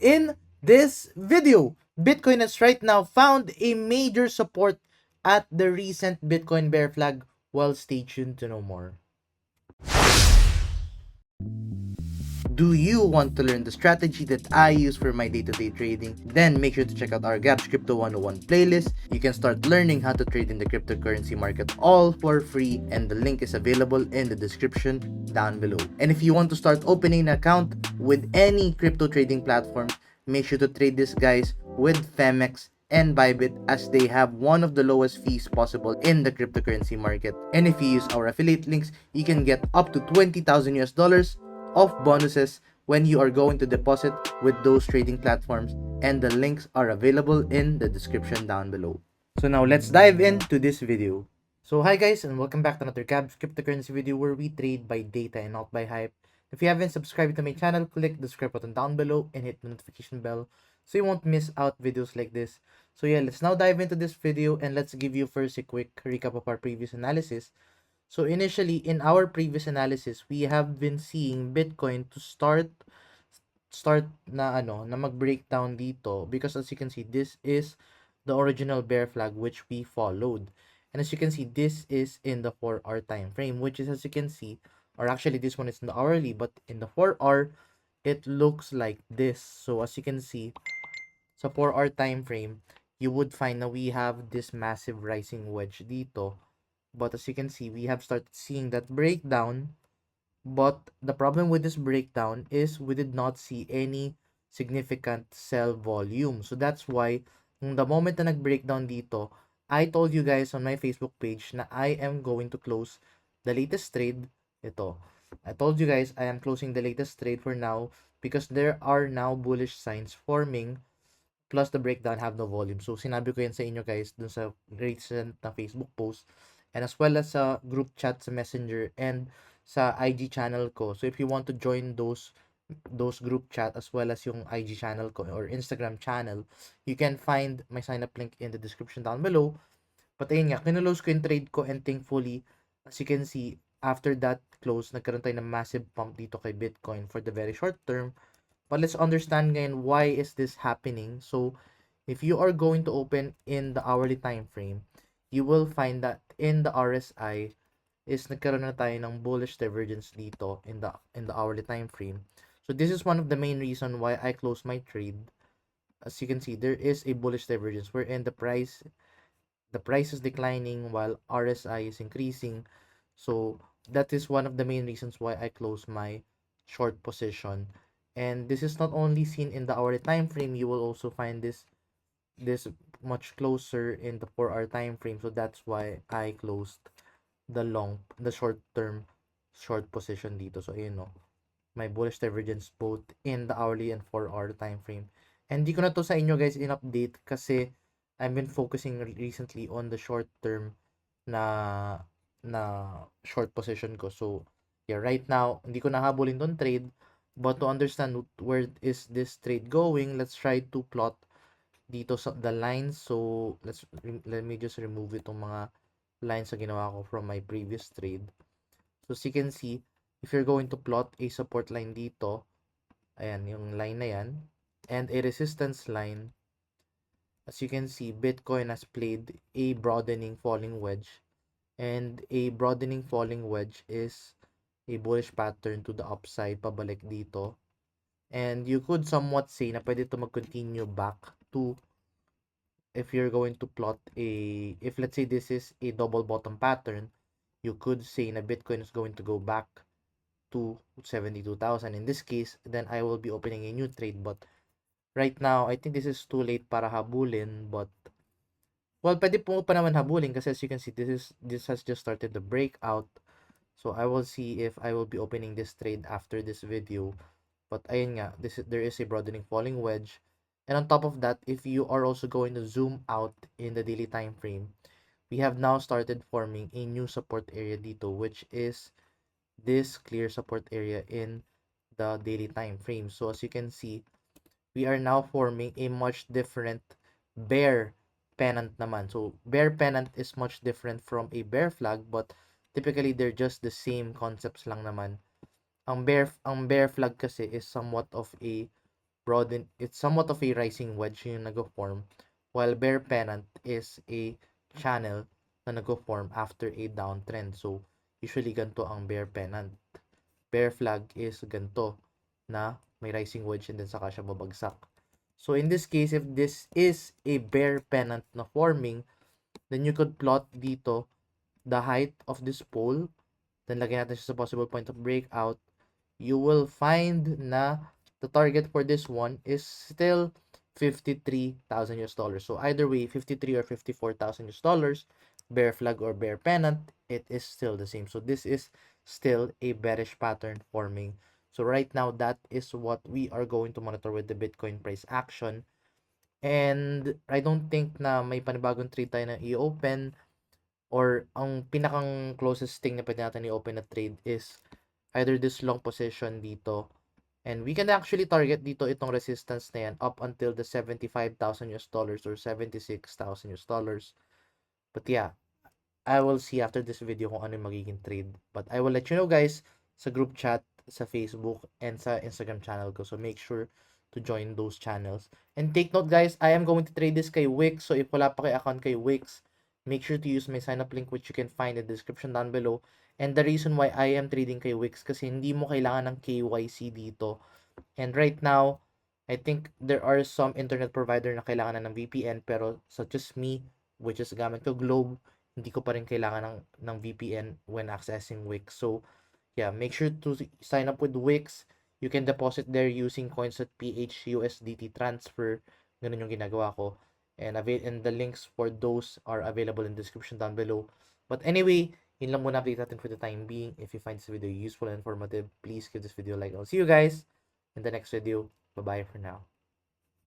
In this video, Bitcoin has right now found a major support at the recent Bitcoin bear flag. Well, stay tuned to know more. Do you want to learn the strategy that I use for my day-to-day trading? Then make sure to check out our Gaps Crypto 101 playlist. You can start learning how to trade in the cryptocurrency market all for free, and the link is available in the description down below. And if you want to start opening an account with any crypto trading platform, make sure to trade this guys with Femex and Bybit, as they have one of the lowest fees possible in the cryptocurrency market. And if you use our affiliate links, you can get up to 20,000 US dollars of bonuses when you are going to deposit with those trading platforms, and the links are available in the description down below. So now let's dive into this video. So hi guys, and welcome back to another Gabs cryptocurrency video where we trade by data and not by hype. If you haven't subscribed to my channel, click the subscribe button down below and hit the notification bell so you won't miss out videos like this. So yeah, let's now dive into this video, and let's give you first a quick recap of our previous analysis. So initially, in our previous analysis, we have been seeing Bitcoin to start na mag-breakdown dito, because as you can see, this is the original bear flag which we followed. And as you can see, this is in the 4-hour time frame, which is, as you can see, or actually this one is in the hourly, but in the 4-hour it looks like this. So as you can see, sa 4-hour time frame, you would find that we have this massive rising wedge dito. But as you can see, we have started seeing that breakdown. But the problem with this breakdown is we did not see any significant sell volume. So that's why, the moment na nag-breakdown dito, I told you guys on my Facebook page na I am going to close the latest trade. Ito. I told you guys I am closing the latest trade for now because there are now bullish signs forming, plus the breakdown have no volume. So sinabi ko yan sa inyo guys dun sa recent na Facebook post, and as well as sa group chat sa Messenger and sa IG channel ko. So if you want to join those group chat as well as yung IG channel ko or Instagram channel, you can find my sign up link in the description down below. But ayun nga, kinulose ko yung trade ko, and thankfully, as you can see, after that close, nagkaroon tayo ng massive pump dito kay Bitcoin for the very short term. But let's understand ngayon why is this happening. So if you are going to open in the hourly time frame, you will find that in the RSI is nagkaroon na tayo ng bullish divergence dito in the hourly time frame. So this is one of the main reason why I closed my trade. As you can see, there is a bullish divergence wherein the price is declining while RSI is increasing. So that is one of the main reasons why I closed my short position. And this is not only seen in the hourly time frame, you will also find this much closer in the 4-hour time frame. So that's why I closed the short term short position dito. So ayun, no, my bullish divergence both in the hourly and 4-hour time frame. And di ko na to sa inyo guys in-update kasi I've been focusing recently on the short term na short position ko. So yeah, right now hindi ko nahabulin tong trade, but to understand where is this trade going, let's try to plot dito sa the lines. So let me just remove itong mga lines na ginawa ko from my previous trade. So as you can see, if you're going to plot a support line dito, ayan, yung line na yan, and a resistance line, as you can see, Bitcoin has played a broadening falling wedge, and a broadening falling wedge is a bullish pattern to the upside, pabalik dito. And you could somewhat say na pwede ito mag-continue back to, if you're going to plot if let's say this is a double bottom pattern, you could say na Bitcoin is going to go back to 72,000 in this case. Then I will be opening a new trade, but right now I think this is too late para habulin. But well, pwede po pa naman habulin kasi as you can see, this has just started the breakout. So I will see if I will be opening this trade after this video. But ayun nga, there is a broadening falling wedge. And on top of that, if you are also going to zoom out in the daily time frame, we have now started forming a new support area dito, which is this clear support area in the daily time frame. So as you can see, we are now forming a much different bear pennant naman. So bear pennant is much different from a bear flag, but typically they're just the same concepts lang naman. Ang bear flag kasi is somewhat of a it's somewhat of a rising wedge yung nag-form, while bear pennant is a channel na nag-form after a downtrend. So, usually ganito ang bear pennant. Bear flag is ganito na may rising wedge and then saka siya babagsak. So, in this case, if this is a bear pennant na forming, then you could plot dito the height of this pole. Then, lagyan natin siya sa possible point of breakout. You will find na the target for this one is still $53,000. So, either way, 53 or $54,000, bear flag or bear pennant, it is still the same. So, this is still a bearish pattern forming. So, right now, that is what we are going to monitor with the Bitcoin price action. And I don't think na may panibagong trade tayo na i-open, or ang pinakang closest thing na pwede natin i-open na trade is either this long position dito, and we can actually target dito itong resistance na yan up until the $75,000 or $76,000. But yeah, I will see after this video kung ano yung magiging trade. But I will let you know guys sa group chat, sa Facebook, and sa Instagram channel ko. So make sure to join those channels. And take note guys, I am going to trade this kay Wix. So if wala pa kay account kay Wix, make sure to use my sign up link which you can find in the description down below. And the reason why I am trading kay Wix kasi hindi mo kailangan ng KYC dito. And right now, I think there are some internet provider na kailangan na ng VPN, pero such as me, which is gamit ko Globe, hindi ko pa rin kailangan ng VPN when accessing Wix. So, yeah, make sure to sign up with Wix. You can deposit there using coins.ph USDT transfer. Ganun yung ginagawa ko. And the links for those are available in the description down below. But anyway, yun lang muna update natin for the time being. If you find this video useful and informative, please give this video a like. I'll see you guys in the next video. Bye-bye for now.